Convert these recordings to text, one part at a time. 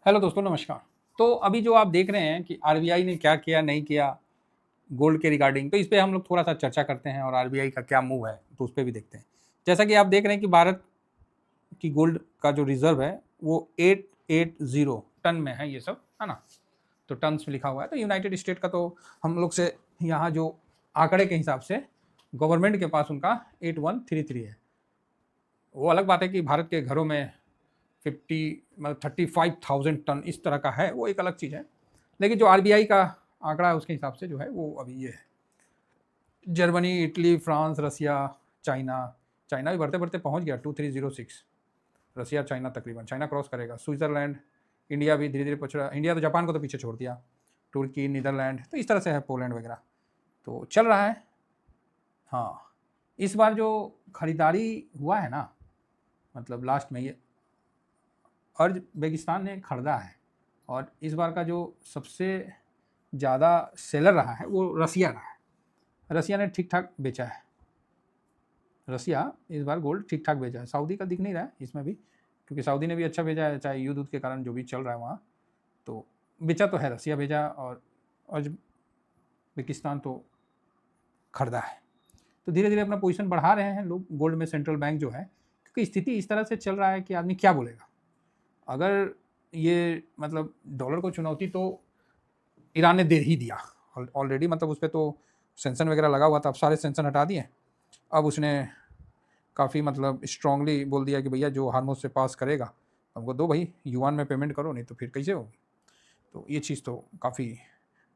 Hello दोस्तों, नमस्कार। तो अभी जो आप देख रहे हैं कि आरबीआई ने क्या किया, नहीं किया गोल्ड के रिगार्डिंग, तो इस पे हम लोग थोड़ा-सा चर्चा करते हैं और आरबीआई का क्या मूव है, तो उस पे भी देखते हैं। जैसा कि आप देख रहे हैं कि भारत की गोल्ड का जो रिज़र्व है, वो 880 टन में है ये सब, है ना? तो टन्स में लिखा हुआ है। तो यूनाइटेड स्टेट का तो हम लोग से यहाँ जो आंकड़े के हिसाब से गवर्नमेंट के पास उनका 8133 है। वो अलग बात है कि भारत के घरों में 50 मतलब 35,000 टन इस तरह का है, वो एक अलग चीज़ है। लेकिन जो आरबीआई का आंकड़ा है उसके हिसाब से जो है वो अभी ये है। जर्मनी, इटली, फ्रांस, रसिया, चाइना। चाइना भी बढ़ते-बढ़ते पहुंच गया 2306। रसिया, चाइना तकरीबन, चाइना क्रॉस करेगा। स्विट्ज़रलैंड, इंडिया भी धीरे-धीरे पहुंच रहा है। इंडिया तो जापान को तो पीछे छोड़ दिया। तुर्की, नीदरलैंड, तो इस तरह से है, पोलैंड वगैरह। तो चल रहा है। हाँ, इस बार जो खरीदारी हुआ है ना, मतलब लास्ट में ये उज़्बेकिस्तान ने खरीदा है। और इस बार का जो सबसे ज़्यादा सेलर रहा है वो रसिया रहा है। रसिया ने ठीक ठाक बेचा है। रसिया इस बार गोल्ड ठीक ठाक बेचा है। सऊदी का दिख नहीं रहा है इसमें भी, क्योंकि सऊदी ने भी अच्छा भेजा है, चाहे युद्ध के कारण जो भी चल रहा है वहाँ। तो बेचा तो है, रसिया भेजा और उज़्बेकिस्तान तो खरीदा है। तो धीरे धीरे अपना पोजीशन बढ़ा रहे हैं लोग गोल्ड में, सेंट्रल बैंक जो है, क्योंकि स्थिति इस तरह से चल रहा है कि आदमी क्या बोलेगा। अगर ये मतलब डॉलर को चुनौती तो ईरान ने दे ही दिया ऑलरेडी, मतलब उस पर तो सेंसन वगैरह लगा हुआ था, अब सारे सेंसन हटा दिए। अब उसने काफ़ी मतलब स्ट्रांगली बोल दिया कि भैया जो हार्मोज से पास करेगा हमको दो भाई, युआन में पेमेंट करो, नहीं तो फिर कैसे होगी। तो ये चीज़ तो काफ़ी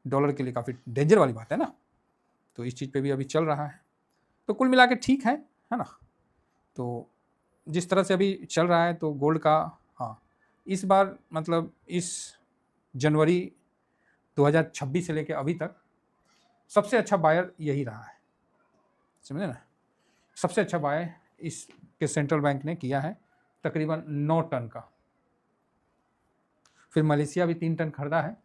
डॉलर के लिए काफ़ी डेंजर वाली बात है ना। तो इस चीज़ पे भी अभी चल रहा है। तो कुल मिला के ठीक है ना। तो जिस तरह से अभी चल रहा है तो गोल्ड का, हाँ, इस बार मतलब इस जनवरी 2026 से लेकर अभी तक सबसे अच्छा बायर यही रहा है, समझे ना। सबसे अच्छा बाय इसके सेंट्रल बैंक ने किया है, तकरीबन 9 टन का। फिर मलेशिया भी 3 टन खरीदा है,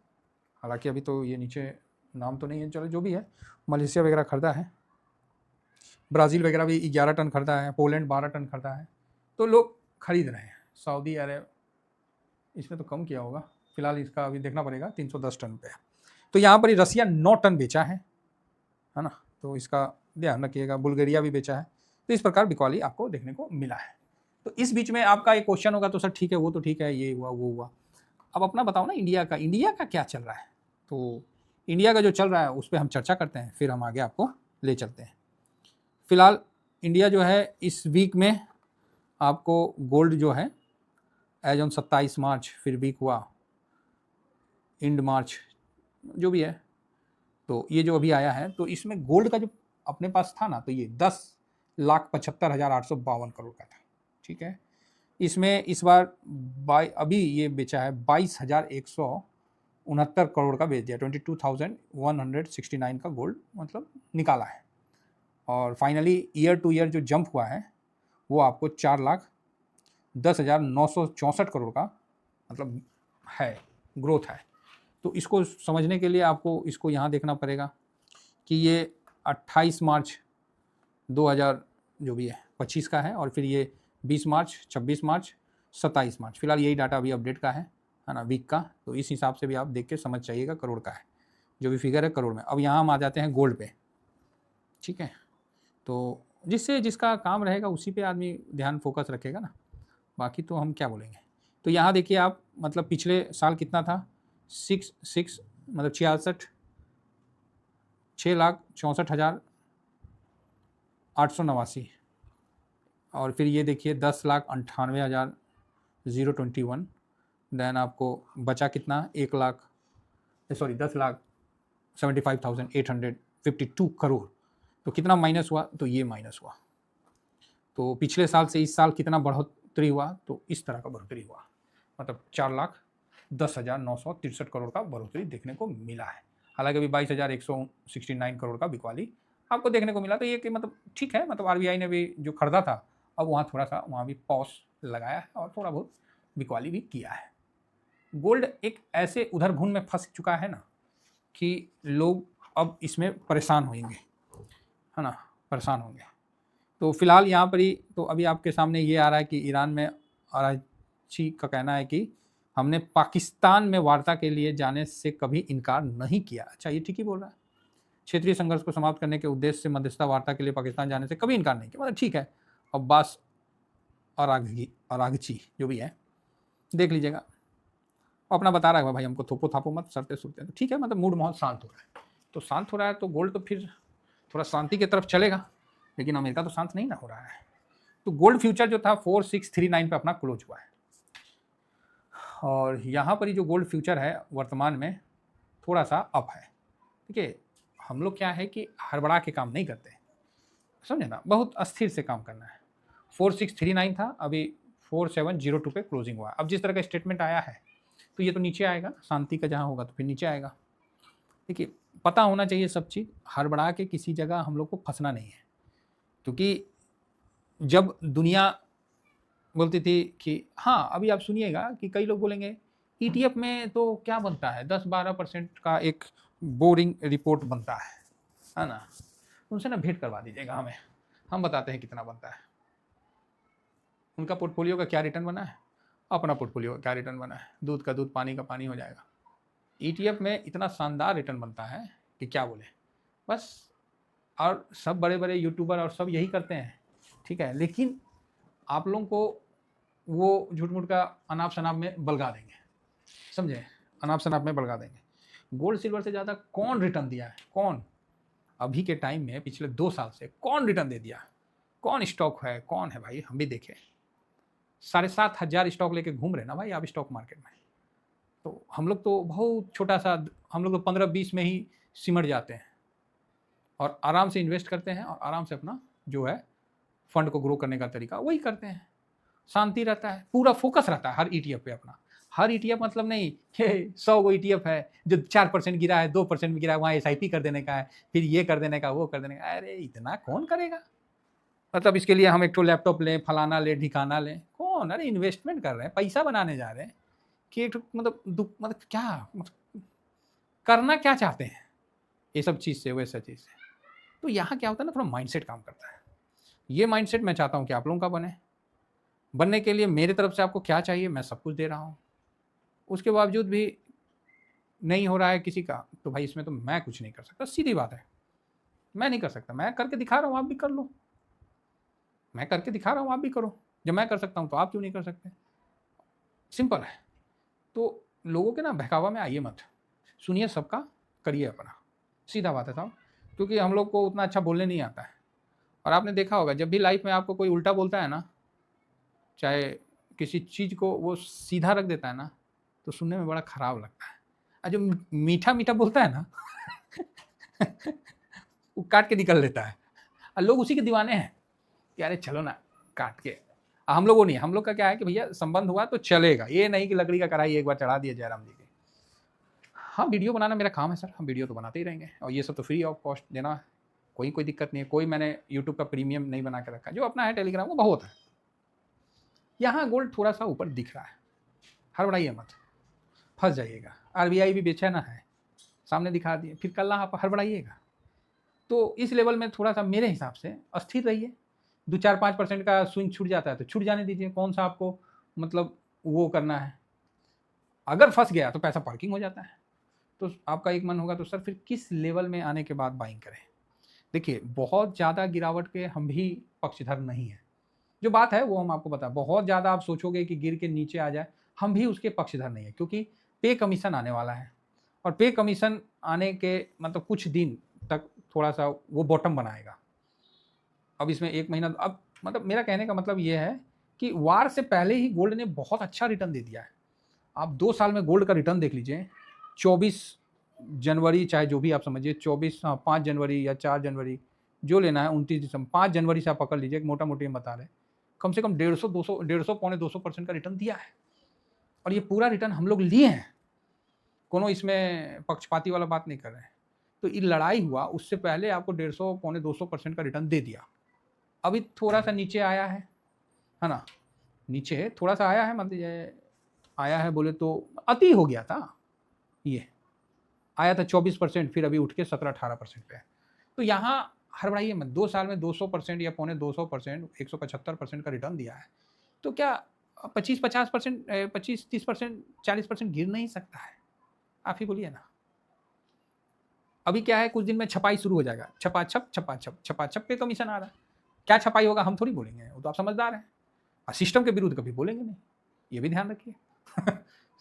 हालांकि अभी तो ये नीचे नाम तो नहीं है, चलो जो भी है, मलेशिया वगैरह खरीदा है। ब्राज़ील वगैरह भी 11 टन खरीदा है, पोलैंड 12 टन खरीदा है। तो लोग खरीद रहे हैं। सऊदी अरब इसमें तो कम किया होगा, फिलहाल इसका अभी देखना पड़ेगा, 310 टन पे है। तो यहाँ पर ही रसिया 9 टन बेचा है ना। तो इसका ध्यान रखिएगा। बुल्गारिया भी बेचा है। तो इस प्रकार बिकवाली आपको देखने को मिला है। तो इस बीच में आपका एक क्वेश्चन होगा, तो सर ठीक है, वो तो ठीक है, ये हुआ वो हुआ, अब अपना बताओ ना, इंडिया का क्या चल रहा है। तो इंडिया का जो चल रहा है उस पर हम चर्चा करते हैं, फिर हम आगे आपको ले चलते हैं। फिलहाल इंडिया जो है इस वीक में आपको गोल्ड जो है एज ऑन 27 मार्च, फिर वीक हुआ इंड मार्च जो भी है, तो ये जो अभी आया है, तो इसमें गोल्ड का जो अपने पास था ना, तो ये 10,75,852 करोड़ का था। ठीक है, इसमें इस बार अभी ये बेचा है 22,169 करोड़ का बेच दिया, 22,169 का गोल्ड मतलब निकाला है। और फाइनली ईयर टू ईयर जो जंप हुआ है वो आपको 4,10,964 करोड़ का मतलब है, ग्रोथ है। तो इसको समझने के लिए आपको इसको यहाँ देखना पड़ेगा कि ये 28 मार्च 2000 जो भी है 25 का है, और फिर ये 20 मार्च, 26 मार्च, 27 मार्च, फिलहाल यही डाटा अभी अपडेट का है ना, वीक का। तो इस हिसाब से भी आप देख के समझ चाहिएगा, करोड़ का है जो भी फिगर है, करोड़ में। अब यहाँ हम आ जाते हैं गोल्ड पे। ठीक है, तो जिससे जिसका काम रहेगा उसी पे आदमी ध्यान फोकस रखेगा ना, बाकी तो हम क्या बोलेंगे। तो यहाँ देखिए आप, मतलब पिछले साल कितना था, 6 मतलब 6,64,889, और फिर ये देखिए 10,98,021। देन आपको बचा कितना, 10,75,852 करोड़। तो कितना माइनस हुआ, तो ये माइनस हुआ। तो पिछले साल से इस साल कितना बढ़ोतरी हुआ, तो इस तरह का बढ़ोतरी हुआ, मतलब 4,10,963 करोड़ का बढ़ोतरी देखने को मिला है। हालांकि अभी 22,169 करोड़ का बिकवाली आपको देखने को मिला। तो ये कि मतलब ठीक है, मतलब आरबीआई ने भी जो खरीदा था, अब वहाँ थोड़ा सा वहाँ भी पॉज लगाया है और थोड़ा बहुत बिकवाली भी किया है। गोल्ड एक ऐसे उधर घुन में फंस चुका है ना कि लोग अब इसमें परेशान होंगे, है ना, परेशान होंगे। तो फिलहाल यहाँ पर ही तो अभी आपके सामने ये आ रहा है कि ईरान में आराची का कहना है कि हमने पाकिस्तान में वार्ता के लिए जाने से कभी इनकार नहीं किया। अच्छा, ये ठीक ही बोल रहा है। क्षेत्रीय संघर्ष को समाप्त करने के उद्देश्य से मध्यस्थता वार्ता के लिए पाकिस्तान जाने से कभी इनकार नहीं किया, मतलब ठीक है। अब्बास अरागची जो भी है, देख लीजिएगा, अपना बता रहा है भाई हमको थोपो थापो मत, सरते सुरते, तो ठीक है, मतलब मूड बहुत शांत हो रहा है। तो शांत हो रहा है तो गोल्ड तो फिर थोड़ा शांति की तरफ चलेगा, लेकिन अमेरिका तो शांत नहीं ना हो रहा है। तो गोल्ड फ्यूचर जो था 4639 पे अपना क्लोज हुआ है, और यहाँ पर ही जो गोल्ड फ्यूचर है वर्तमान में थोड़ा सा अप है। देखिए, हम लोग क्या है कि हड़बड़ा के काम नहीं करते, समझे ना, बहुत अस्थिर से काम करना है। 4639 था, अभी 4702 पे क्लोजिंग हुआ। अब जिस तरह का स्टेटमेंट आया है तो ये तो नीचे आएगा, शांति का जहाँ होगा तो फिर नीचे आएगा। देखिए, पता होना चाहिए सब चीज़, हड़बड़ा के किसी जगह हम लोग को फंसना नहीं है। क्योंकि जब दुनिया बोलती थी कि हाँ, अभी आप सुनिएगा कि कई लोग बोलेंगे ETF में तो क्या बनता है, 10-12% का एक बोरिंग रिपोर्ट बनता है ना। उनसे ना भेंट करवा दीजिएगा हमें, हम बताते हैं कितना बनता है। उनका पोर्टफोलियो का क्या रिटर्न बना है, अपना पोर्टफोलियो का क्या रिटर्न बना है, दूध का दूध पानी का पानी हो जाएगा। ETF में इतना शानदार रिटर्न बनता है कि क्या बोले बस। और सब बड़े बड़े यूट्यूबर और सब यही करते हैं, ठीक है, लेकिन आप लोगों को वो झूठ मूठ का अनाप शनाप में बलगा देंगे, समझे, अनाप शनाप में बलगा देंगे। गोल्ड सिल्वर से ज़्यादा कौन रिटर्न दिया है, कौन अभी के टाइम में पिछले 2 साल से कौन रिटर्न दे दिया, कौन स्टॉक है, कौन है भाई, हम भी देखें। 7,500 स्टॉक लेके घूम रहे ना भाई आप स्टॉक मार्केट में। तो हम लोग तो बहुत छोटा सा, हम लोग तो 15-20 में ही सिमट जाते हैं और आराम से इन्वेस्ट करते हैं और आराम से अपना जो है फंड को ग्रो करने का तरीका वही करते हैं। शांति रहता है, पूरा फोकस रहता है हर ETF पे अपना। हर ETF मतलब नहीं कि 100 गो ETF है जो 4% गिरा है, 2% भी गिरा है, वहाँ SIP कर देने का है, फिर ये कर देने का, वो कर देने का। अरे इतना कौन करेगा, मतलब इसके लिए हम एक तो लैपटॉप लें, फलाना लें, ढिकाना लें, कौन। अरे इन्वेस्टमेंट कर रहे हैं, पैसा बनाने जा रहे हैं कि एक मतलब क्या, मतलब करना क्या चाहते हैं ये सब चीज़ से, वैसा चीज़ से। तो यहाँ क्या होता है ना, थोड़ा माइंडसेट काम करता है। ये माइंडसेट मैं चाहता हूँ कि आप लोगों का बने। बनने के लिए मेरे तरफ से आपको क्या चाहिए, मैं सब कुछ दे रहा हूँ। उसके बावजूद भी नहीं हो रहा है किसी का, तो भाई इसमें तो मैं कुछ नहीं कर सकता, सीधी बात है। मैं नहीं कर सकता, मैं करके दिखा रहा हूँ, आप भी कर लो। मैं करके दिखा रहा हूँ, आप भी करो। जब मैं कर सकता हूँ तो आप क्यों नहीं कर सकते, सिंपल है। तो लोगों के ना बहकावा में आइए मत, सुनिए सबका, करिए अपना, सीधा बात है साहब। क्योंकि हम लोग को उतना अच्छा बोलने नहीं आता है। और आपने देखा होगा जब भी लाइफ में आपको कोई उल्टा बोलता है ना, चाहे किसी चीज़ को वो सीधा रख देता है ना, तो सुनने में बड़ा खराब लगता है। और जो मीठा मीठा बोलता है ना वो काट के निकल लेता है, और लोग उसी के दीवाने हैं कि अरे चलो ना काट के। हम लोग वो नहीं, हम लोग का क्या है कि भैया संबंध हुआ तो चलेगा, ये नहीं कि लकड़ी का कढ़ाई एक बार चढ़ा दिया जयराम जी के। हाँ, वीडियो बनाना मेरा काम है सर, हम वीडियो तो बनाते ही रहेंगे, और ये सब तो फ्री ऑफ कॉस्ट देना है, कोई दिक्कत नहीं है। कोई मैंने यूट्यूब का प्रीमियम नहीं बना के रखा, जो अपना है टेलीग्राम वो बहुत है। यहाँ गोल्ड थोड़ा सा ऊपर दिख रहा है, हड़बड़ाइए मत, फंस जाइएगा। RBI भी बेचैना है, सामने दिखा दिए, फिर कल आप हड़बड़ाइएगा। तो इस लेवल में थोड़ा सा मेरे हिसाब से अस्थिर रहिए। 2-4-5% का स्विंग छूट जाता है तो छूट जाने दीजिए, कौन सा आपको मतलब वो करना है। अगर फंस गया तो पैसा पार्किंग हो जाता है। तो आपका एक मन होगा तो सर फिर किस लेवल में आने के बाद बाइंग करें। देखिए, बहुत ज़्यादा गिरावट के हम भी पक्षधर नहीं हैं, जो बात है वो हम आपको बताएं। बहुत ज़्यादा आप सोचोगे कि गिर के नीचे आ जाए, हम भी उसके पक्षधर नहीं है, क्योंकि पे कमीशन आने वाला है, और पे कमीशन आने के मतलब कुछ दिन तक थोड़ा सा वो बॉटम बनाएगा। अब इसमें 1 महीना, अब मतलब मेरा कहने का मतलब ये है कि वार से पहले ही गोल्ड ने बहुत अच्छा रिटर्न दे दिया है। आप 2 साल में गोल्ड का रिटर्न देख लीजिए, 24 जनवरी, चाहे जो भी आप समझिए, 5 जनवरी या 4 जनवरी, जो लेना है, 29 दिसंबर, 5 जनवरी से आप पकड़ लीजिए, मोटा मोटी हम बता रहे हैं, कम से कम 150 पौने 200% का रिटर्न दिया है। और ये पूरा रिटर्न हम लोग लिए हैं, कोनो इसमें पक्षपाती वाला बात नहीं कर रहे हैं। तो ये लड़ाई हुआ उससे पहले आपको 150 पौने 200% का रिटर्न दे दिया। अभी थोड़ा सा नीचे आया है ना, नीचे थोड़ा सा आया है, मतलब आया है बोले तो अति हो गया था, ये आया था 24%, फिर अभी उठ के 17-18% पे है। तो यहाँ हड़बड़ाइए मत, 2 साल में 200% या पौने 200%, 175% का रिटर्न दिया है। तो क्या 25-50%, 25-30%, 40% गिर नहीं सकता है, आप ही बोलिए ना। अभी क्या है, कुछ दिन में छपाई शुरू हो जाएगा, छपाछप पे कमीशन आ रहा है। क्या छपाई होगा हम थोड़ी बोलेंगे, वो तो आप समझदार हैं। सिस्टम के विरुद्ध कभी बोलेंगे नहीं, ये भी ध्यान रखिए।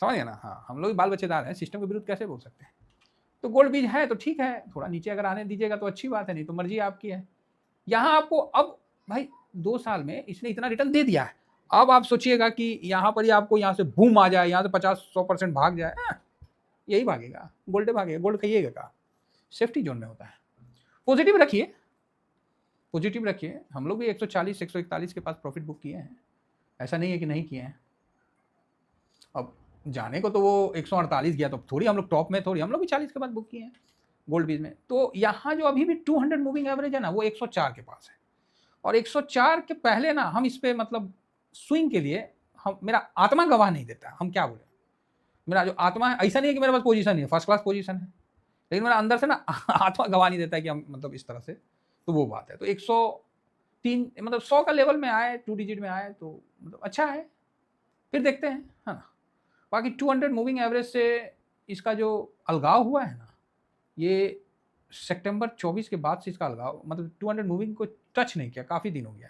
समझ गए ना। हाँ, हम लोग भी बाल बच्चेदार हैं, सिस्टम के विरुद्ध कैसे बोल सकते हैं। तो गोल्ड बीज है तो ठीक है, थोड़ा नीचे अगर आने दीजिएगा तो अच्छी बात है, नहीं तो मर्जी आपकी है। यहाँ आपको अब भाई 2 साल में इसने इतना रिटर्न दे दिया है, अब आप सोचिएगा कि यहाँ पर ही आपको यहाँ से बूम आ जाए, यहाँ से 50-100% भाग जाए, यही भागेगा, गोल्ड भागेगा। गोल्ड खाइएगा का सेफ्टी जोन में होता है। पॉजिटिव रखिए, पॉजिटिव रखिए। हम लोग भी 140-141 के पास प्रॉफिट बुक किए हैं, ऐसा नहीं है कि नहीं किए हैं। अब जाने को तो वो 148 गया, तो थोड़ी हम लोग टॉप में, थोड़ी हम लोग भी 40 के बाद बुक किए हैं गोल्ड बीज में। तो यहाँ जो अभी भी 200 मूविंग एवरेज है ना, वो 104 के पास है, और 104 के पहले ना हम इस पे मतलब स्विंग के लिए हम, मेरा आत्मा गवाह नहीं देता। हम क्या बोले, मेरा जो आत्मा है, ऐसा नहीं है कि मेरे पास पोजीशन है, फर्स्ट क्लास पोजीशन है, लेकिन मेरा अंदर से ना आत्मा गवाह नहीं देता है कि हम मतलब इस तरह से, तो वो बात है। तो 103 मतलब 100 का लेवल में आए, 2 डिजिट में आए तो मतलब अच्छा है, फिर देखते हैं, है ना। बाकी 200 मूविंग एवरेज से इसका जो अलगाव हुआ है ना, ये सितंबर 24 के बाद से इसका अलगाव, मतलब 200 मूविंग को टच नहीं किया, काफ़ी दिन हो गया।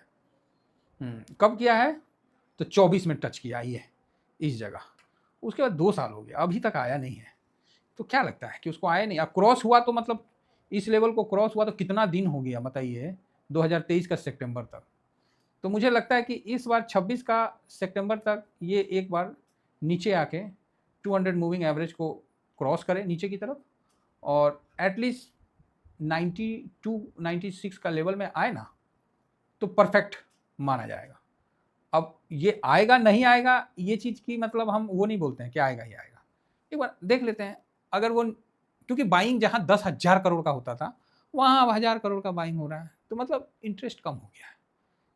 कब किया है, तो 24 में टच किया ये इस जगह, उसके बाद 2 साल हो गया, अभी तक आया नहीं है। तो क्या लगता है कि उसको आया नहीं, अब क्रॉस हुआ तो मतलब इस लेवल को क्रॉस हुआ तो कितना दिन हो गया बताइए, 2023 का सितंबर तक। तो मुझे लगता है कि इस बार 26 का सितंबर तक ये एक बार नीचे आके 200 मूविंग एवरेज को क्रॉस करे नीचे की तरफ, और एटलीस्ट 92-96 का लेवल में आए ना, तो परफेक्ट माना जाएगा। अब ये आएगा नहीं आएगा ये चीज़ की मतलब हम वो नहीं बोलते हैं कि आएगा ही आएगा, एक बार देख लेते हैं। अगर वो, क्योंकि बाइंग जहाँ 10,000 करोड़ का होता था, वहाँ अब 1,000 करोड़ का बाइंग हो रहा है, तो मतलब इंटरेस्ट कम हो गया है।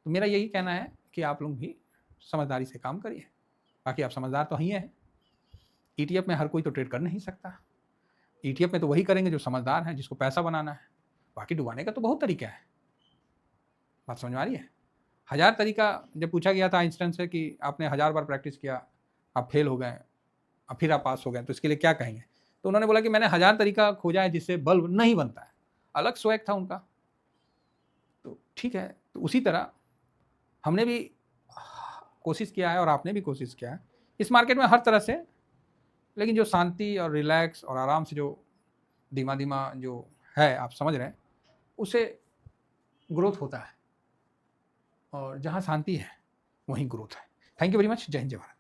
तो मेरा यही कहना है कि आप लोग भी समझदारी से काम करिए। बाकी आप समझदार तो ही हैं, ETF में हर कोई तो ट्रेड कर नहीं सकता, ETF में तो वही करेंगे जो समझदार हैं, जिसको पैसा बनाना है। बाकी डुबाने का तो बहुत तरीका है, बात समझ में आ रही है। 1000 तरीका जब पूछा गया था आइंस्टाइन से कि आपने 1000 बार प्रैक्टिस किया, आप फेल हो गए, अब फिर आप पास हो गए, तो इसके लिए क्या कहेंगे। तो उन्होंने बोला कि मैंने 1000 तरीका खोजा है जिससे बल्ब नहीं बनता है, अलग स्वैग था उनका। तो ठीक है, तो उसी तरह हमने भी कोशिश किया है और आपने भी कोशिश किया है इस मार्केट में हर तरह से, लेकिन जो शांति और रिलैक्स और आराम से जो धीमा धीमा जो है, आप समझ रहे हैं, उससे ग्रोथ होता है, और जहाँ शांति है वहीं ग्रोथ है। Thank you very much. जय हिंद, जय भारत।